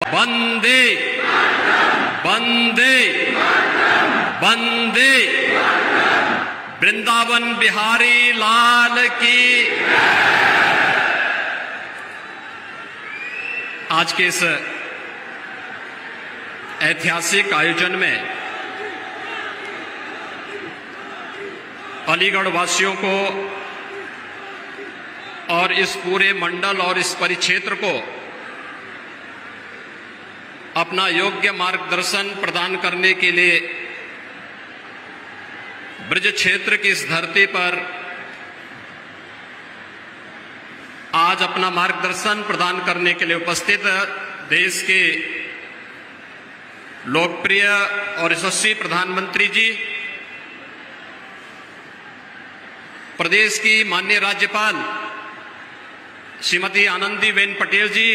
वंदे वंदे वंदे वृंदावन बिहारी लाल की। आज के इस ऐतिहासिक आयोजन में अलीगढ़ वासियों को और इस पूरे मंडल और इस परिक्षेत्र को अपना योग्य मार्गदर्शन प्रदान करने के लिए ब्रज क्षेत्र की इस धरती पर आज अपना मार्गदर्शन प्रदान करने के लिए उपस्थित देश के लोकप्रिय और यशस्वी प्रधानमंत्री जी, प्रदेश की माननीय राज्यपाल श्रीमती आनंदीबेन पटेल जी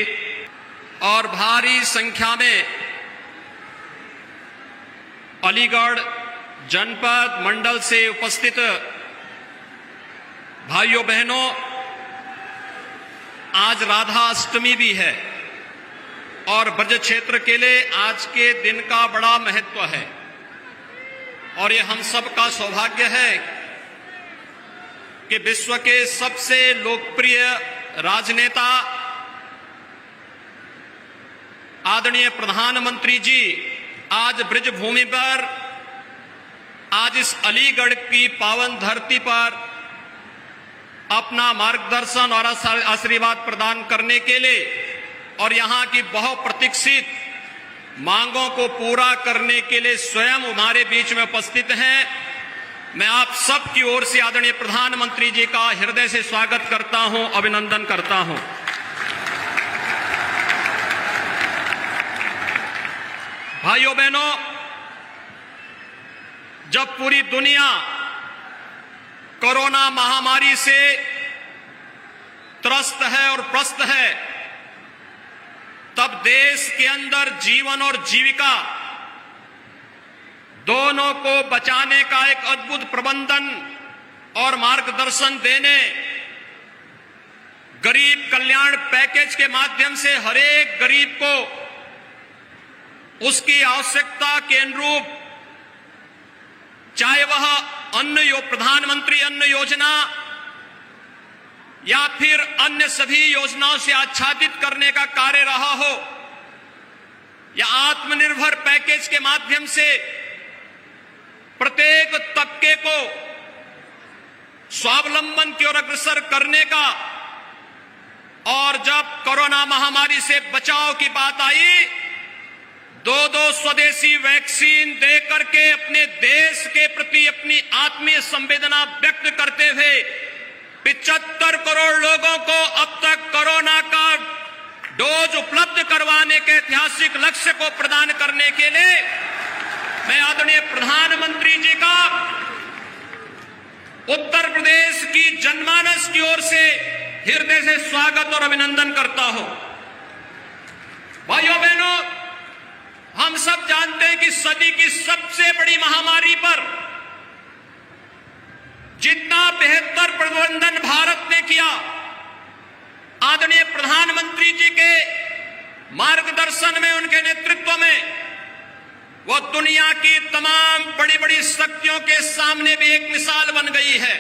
और भारी संख्या में अलीगढ़ जनपद मंडल से उपस्थित भाइयों बहनों, आज राधा अष्टमी भी है और ब्रज क्षेत्र के लिए आज के दिन का बड़ा महत्व है और ये हम सब का सौभाग्य है कि विश्व के सबसे लोकप्रिय राजनेता आदरणीय प्रधानमंत्री जी आज ब्रज भूमि पर, आज इस अलीगढ़ की पावन धरती पर अपना मार्गदर्शन और आशीर्वाद प्रदान करने के लिए और यहां की बहुप्रतीक्षित मांगों को पूरा करने के लिए स्वयं हमारे बीच में उपस्थित हैं। मैं आप सब की ओर से आदरणीय प्रधानमंत्री जी का हृदय से स्वागत करता हूं, अभिनंदन करता हूं। भाइयों बहनों, जब पूरी दुनिया कोरोना महामारी से त्रस्त है और प्रस्त है, तब देश के अंदर जीवन और जीविका दोनों को बचाने का एक अद्भुत प्रबंधन और मार्गदर्शन देने, गरीब कल्याण पैकेज के माध्यम से हर एक गरीब को उसकी आवश्यकता के अनुरूप, चाहे वह प्रधानमंत्री अन्न योजना या फिर अन्य सभी योजनाओं से आच्छादित करने का कार्य रहा हो, या आत्मनिर्भर पैकेज के माध्यम से प्रत्येक तबके को स्वावलंबन की ओर अग्रसर करने का, और जब कोरोना महामारी से बचाव की बात आई, दो स्वदेशी वैक्सीन दे करके अपने देश के प्रति अपनी आत्मीय संवेदना व्यक्त करते हुए 75 करोड़ लोगों को अब तक कोरोना का डोज उपलब्ध करवाने के ऐतिहासिक लक्ष्य को प्रदान करने के लिए मैं आदरणीय प्रधानमंत्री जी का उत्तर प्रदेश की जनमानस की ओर से हृदय से स्वागत और अभिनंदन करता हूं। भाइयों बहनों, हम सब जानते हैं कि सदी की सबसे बड़ी महामारी पर जितना बेहतर प्रबंधन भारत ने किया, आदरणीय प्रधानमंत्री जी के मार्गदर्शन में, उनके नेतृत्व में, वो दुनिया की तमाम बड़ी बड़ी शक्तियों के सामने भी एक मिसाल बन गई है।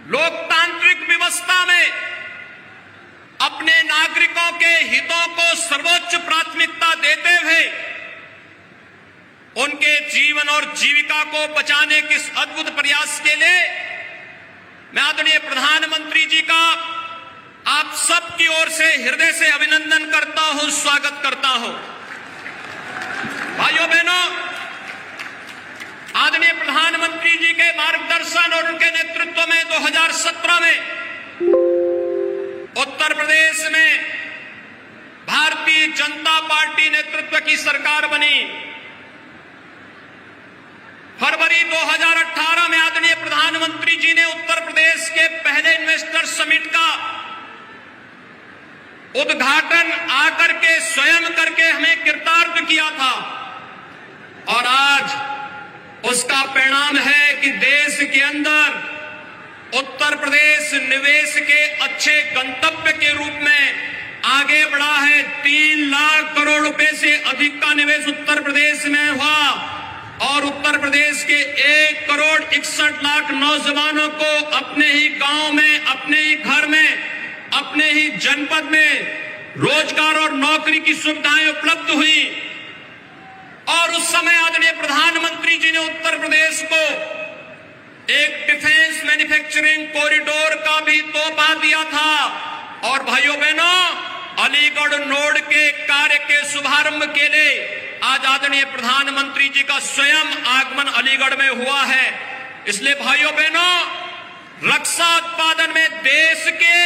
लोकतांत्रिक व्यवस्था में अपने नागरिकों के हितों को सर्वोच्च प्राथमिकता देते हुए उनके जीवन और जीविका को बचाने के इस अद्भुत प्रयास के लिए मैं आदरणीय प्रधानमंत्री जी का आप सबकी ओर से हृदय से अभिनंदन करता हूं, स्वागत करता हूं। भाइयों बहनों, आदरणीय प्रधानमंत्री जी के मार्गदर्शन और उनके नेतृत्व में 2017 में उत्तर प्रदेश में भारतीय जनता पार्टी नेतृत्व की सरकार बनी। फरवरी 2018 में आदरणीय प्रधानमंत्री जी ने उत्तर प्रदेश के पहले इन्वेस्टर समिट का उद्घाटन आकर के स्वयं करके हमें कृतार्थ किया था, और आज उसका परिणाम है कि देश के अंदर उत्तर प्रदेश निवेश के अच्छे गंतव्य के रूप में आगे बढ़ा है। 3 लाख करोड़ रुपए से अधिक का निवेश उत्तर प्रदेश में हुआ और उत्तर प्रदेश के 1 करोड़ 61 लाख नौजवानों को अपने ही गांव में, अपने ही घर में, अपने ही जनपद में रोजगार और नौकरी की सुविधाएं उपलब्ध हुई। और उस समय आदरणीय प्रधानमंत्री जी ने उत्तर प्रदेश को एक डिफेंस मैन्युफैक्चरिंग कॉरिडोर का भी तोहफा दिया था। और भाइयों बहनों, अलीगढ़ नोड के कार्य के शुभारंभ के लिए आज आदरणीय प्रधानमंत्री जी का स्वयं आगमन अलीगढ़ में हुआ है। इसलिए भाइयों बहनों, रक्षा उत्पादन में देश के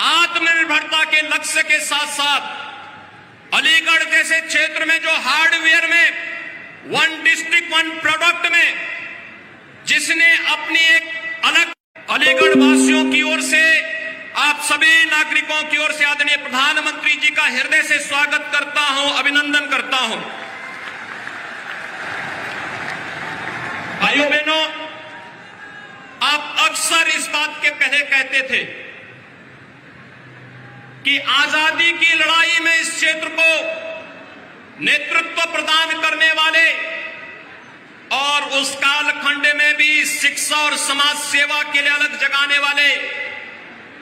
आत्मनिर्भरता के लक्ष्य के साथ साथ अलीगढ़ जैसे क्षेत्र में जो हार्डवेयर में 1 डिस्ट्रिक्ट 1 प्रोडक्ट में जिसने अपनी एक अलग, अलीगढ़ वासियों की ओर से, आप सभी नागरिकों की ओर से आदरणीय प्रधानमंत्री जी का हृदय से स्वागत करता हूं, अभिनंदन करता हूं। भाइयों बहनों, आप अक्सर इस बात के पहले कहते थे कि आजादी की लड़ाई में इस क्षेत्र को नेतृत्व प्रदान करने वाले और उस कालखंड में भी शिक्षा और समाज सेवा के लिए अलग जगाने वाले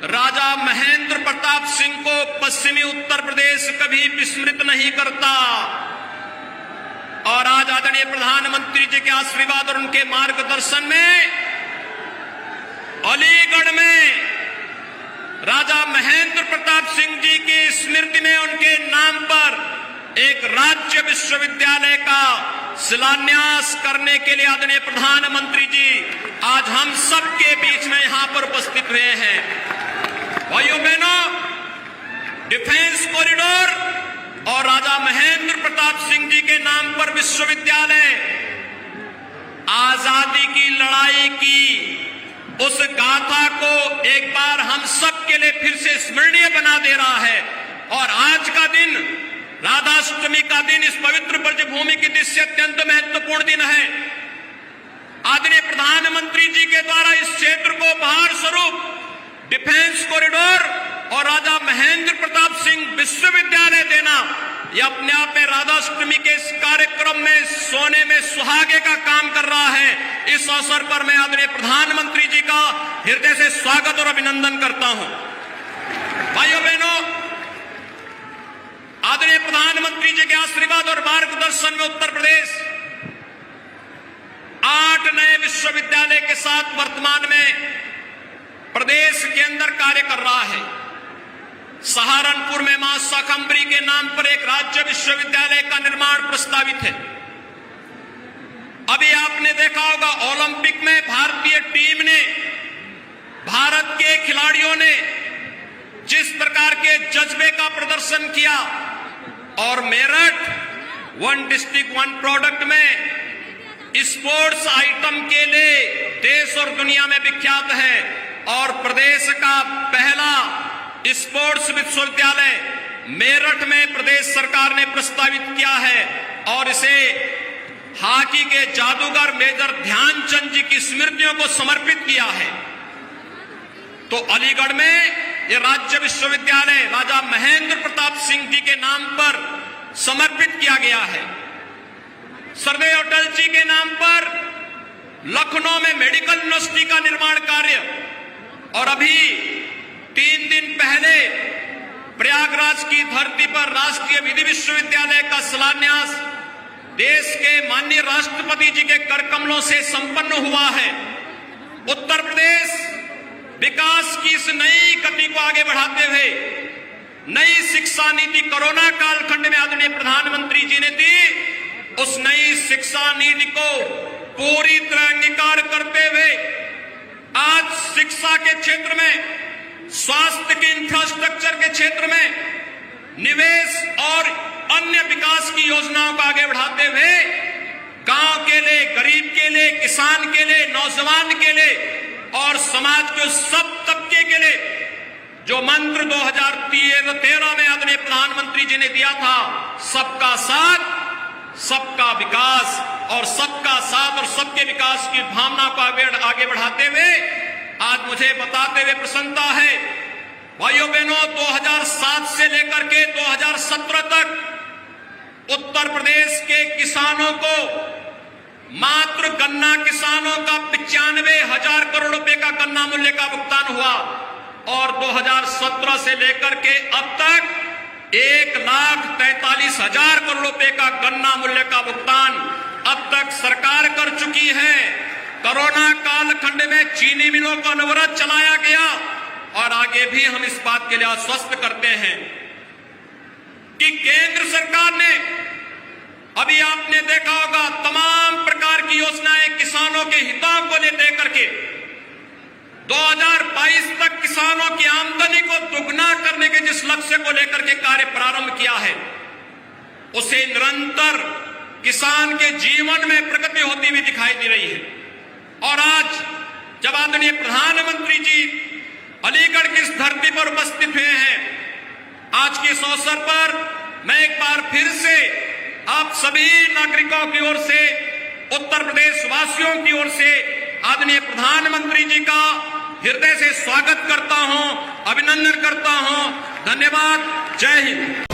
राजा महेंद्र प्रताप सिंह को पश्चिमी उत्तर प्रदेश कभी विस्मृत नहीं करता। और आज आदरणीय प्रधानमंत्री जी के आशीर्वाद और उनके मार्गदर्शन में अलीगढ़ में राजा महेंद्र प्रताप सिंह जी की स्मृति में उनके नाम पर एक राज्य विश्वविद्यालय का शिलान्यास करने के लिए आदरणीय प्रधानमंत्री जी आज हम सबके बीच में यहां पर उपस्थित हुए हैं। भाइयों बहनों, डिफेंस कॉरिडोर और राजा महेंद्र प्रताप सिंह जी के नाम पर विश्वविद्यालय आजादी की लड़ाई की उस गाथा को एक बार हम सब के लिए फिर से स्मरणीय बना दे रहा है। और आज का दिन, राधाष्टमी का दिन, इस पवित्र ब्रजभूमि की दृश्य अत्यंत महत्वपूर्ण दिन है। आदरणीय प्रधानमंत्री जी के द्वारा इस क्षेत्र को उपहार स्वरूप डिफेंस कॉरिडोर और राजा महेंद्र प्रताप सिंह विश्वविद्यालय देना, यह अपने आप में राधाष्टमी के इस कार्यक्रम में सोने में सुहागे का काम कर रहा है। इस अवसर पर मैं आदरणीय प्रधानमंत्री जी का हृदय से स्वागत और अभिनंदन करता हूं। भाइयों बहनों, आदरणीय प्रधानमंत्री जी के आशीर्वाद और मार्गदर्शन में उत्तर प्रदेश 8 नए विश्वविद्यालय के साथ वर्तमान में प्रदेश के अंदर कार्य कर रहा है। सहारनपुर में मां शाकंभरी के नाम पर एक राज्य विश्वविद्यालय का निर्माण प्रस्तावित है। अभी आपने देखा होगा ओलंपिक में भारतीय टीम ने, भारत के खिलाड़ियों ने जिस प्रकार के जज्बे का प्रदर्शन किया और मेरठ 1 डिस्ट्रिक्ट 1 प्रोडक्ट में स्पोर्ट्स आइटम के लिए देश और दुनिया में विख्यात है। और प्रदेश का पहला स्पोर्ट्स विश्वविद्यालय मेरठ में प्रदेश सरकार ने प्रस्तावित किया है और इसे हॉकी के जादूगर मेजर ध्यानचंद जी की स्मृतियों को समर्पित किया है। तो अलीगढ़ में यह राज्य विश्वविद्यालय राजा महेंद्र प्रताप सिंह जी के नाम पर समर्पित किया गया है। सरदेव अटल जी के नाम पर लखनऊ में मेडिकल यूनिवर्सिटी का निर्माण कार्य, और अभी 3 दिन पहले प्रयागराज की धरती पर राष्ट्रीय विधि विश्वविद्यालय का शिलान्यास देश के माननीय राष्ट्रपति जी के कर कमलों से संपन्न हुआ है। उत्तर प्रदेश विकास की इस नई गति को आगे बढ़ाते हुए नई शिक्षा नीति कोरोना कालखंड में आदरणीय प्रधानमंत्री जी ने दी, उस नई शिक्षा नीति को पूरी तरह अंगीकार करते हुए आज शिक्षा के क्षेत्र में, स्वास्थ्य के इंफ्रास्ट्रक्चर के क्षेत्र में निवेश और अन्य विकास की योजनाओं को आगे बढ़ाते हुए गांव के लिए, गरीब के लिए, किसान के लिए, नौजवान के लिए और समाज के सब तबके के लिए जो मंत्र 2013 में आदरणीय प्रधानमंत्री जी ने दिया था, सबका साथ, सबका विकास, और सबका साथ और सबके विकास की भावना को आगे बढ़ाते हुए आज मुझे बताते हुए प्रसन्नता है भाइयों बहनों, 2007 से लेकर के 2017 तक उत्तर प्रदेश के किसानों को मात्र गन्ना किसानों का 95,000 करोड़ रुपए का गन्ना मूल्य का भुगतान हुआ और 2017 से लेकर के अब तक 1,43,000 करोड़ रुपए का गन्ना मूल्य का भुगतान अब तक सरकार कर चुकी है। कोरोना कालखंड में चीनी मिलों का अनवरत चलाया गया और आगे भी हम इस बात के लिए आश्वस्त करते हैं कि केंद्र सरकार ने, अभी आपने देखा होगा, तमाम प्रकार की योजनाएं किसानों के हितों को लेकर के 2022 तक किसानों की आमदनी को दुगना करने के जिस लक्ष्य को लेकर के कार्य प्रारंभ किया है, उसे निरंतर किसान के जीवन में प्रगति होती हुई दिखाई दे रही है। और आज जब आदरणीय प्रधानमंत्री जी अलीगढ़ की इस धरती पर उपस्थित हुए हैं, आज के इस अवसर पर मैं एक बार फिर से आप सभी नागरिकों की ओर से, उत्तर प्रदेश वासियों की ओर से आदरणीय प्रधानमंत्री जी का हृदय से स्वागत करता हूं, अभिनंदन करता हूं। धन्यवाद। जय हिंद।